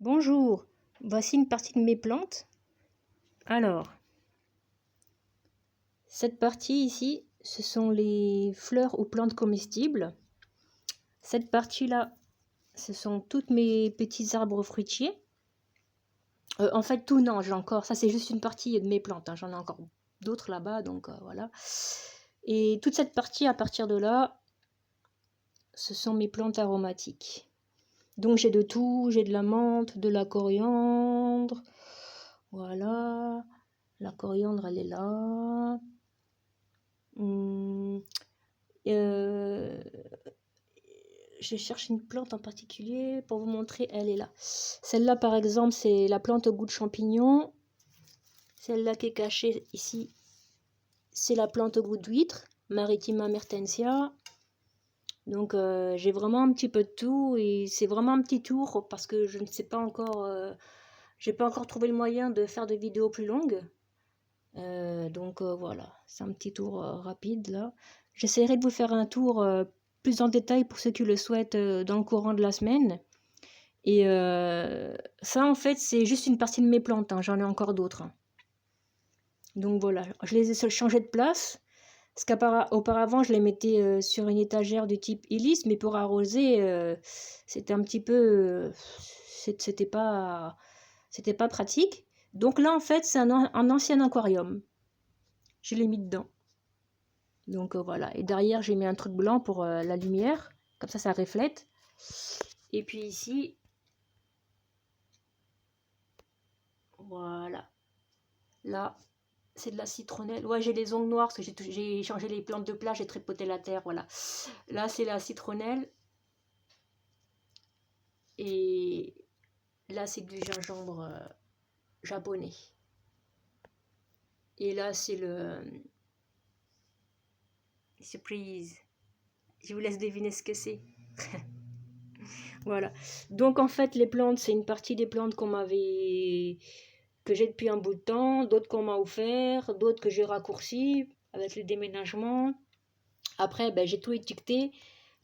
Bonjour, voici une partie de mes plantes. Alors, cette partie ici, ce sont les fleurs ou plantes comestibles. Cette partie-là, ce sont toutes mes petits arbres fruitiers. En fait, tout, non, j'ai encore, ça c'est juste une partie de mes plantes, hein. J'en ai encore d'autres là-bas, donc voilà. Et toute cette partie, à partir de là, ce sont mes plantes aromatiques. Donc j'ai de tout, j'ai de la menthe, de la coriandre, voilà. La coriandre, elle est là. Je cherche une plante en particulier pour vous montrer, elle est là. Celle-là, par exemple, c'est la plante au goût de champignon. Celle-là qui est cachée ici, c'est la plante au goût d'huître, Maritima mertensia. Donc, j'ai vraiment un petit peu de tout et c'est vraiment un petit tour parce que je ne sais pas encore, j'ai pas encore trouvé le moyen de faire de vidéos plus longues. Donc voilà, c'est un petit tour rapide là. J'essaierai de vous faire un tour plus en détail pour ceux qui le souhaitent dans le courant de la semaine. Et ça en fait c'est juste une partie de mes plantes, hein. J'en ai encore d'autres, hein. Donc voilà, je les ai changées de place. Parce qu'auparavant je les mettais sur une étagère du type hélice, mais pour arroser c'était un petit peu... c'était pas pratique. Donc là en fait c'est un ancien aquarium. Je l'ai mis dedans. Donc voilà. Et derrière, j'ai mis un truc blanc pour la lumière. Comme ça reflète. Et puis ici, voilà. Là, c'est de la citronnelle. Ouais, j'ai les ongles noirs parce que j'ai changé les plantes de plage, j'ai tripoté la terre. Voilà. Là, c'est la citronnelle. Et là, c'est du gingembre japonais. Et là, c'est le... surprise. Je vous laisse deviner ce que c'est. Voilà. Donc en fait, les plantes, c'est une partie des plantes que j'ai depuis un bout de temps, d'autres qu'on m'a offert, d'autres que j'ai raccourci avec le déménagement. Après, ben, j'ai tout étiqueté.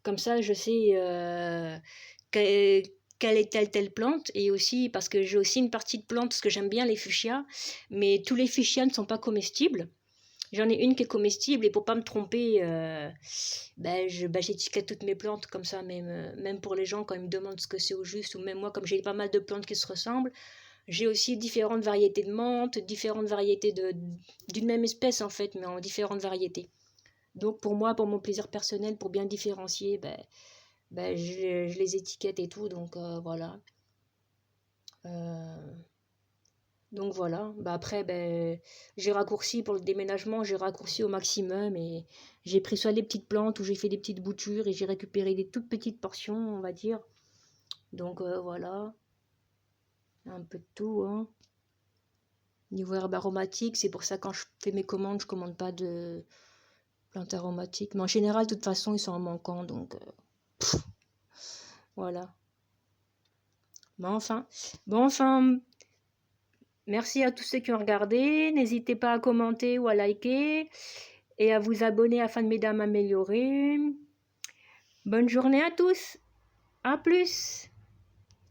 Comme ça, je sais quelle est telle plante. Et aussi, parce que j'ai aussi une partie de plantes, parce que j'aime bien les fuchsias. Mais tous les fuchsias ne sont pas comestibles. J'en ai une qui est comestible et pour pas me tromper, j'étiquette toutes mes plantes comme ça, même pour les gens quand ils me demandent ce que c'est au juste, ou même moi comme j'ai pas mal de plantes qui se ressemblent, j'ai aussi différentes variétés de menthe, différentes variétés d'une même espèce en fait, mais en différentes variétés. Donc pour moi, pour mon plaisir personnel, pour bien différencier, je les étiquette et tout, donc voilà. Donc voilà, après, j'ai raccourci pour le déménagement, j'ai raccourci au maximum et j'ai pris soit des petites plantes où j'ai fait des petites boutures et j'ai récupéré des toutes petites portions, on va dire. Donc voilà, un peu de tout, hein. Niveau herbe aromatique, c'est pour ça quand je fais mes commandes, je commande pas de plantes aromatiques. Mais en général, de toute façon, ils sont en manquant, donc voilà. Bon enfin, merci à tous ceux qui ont regardé. N'hésitez pas à commenter ou à liker et à vous abonner afin de m'aider à m'améliorer. Bonne journée à tous. À plus.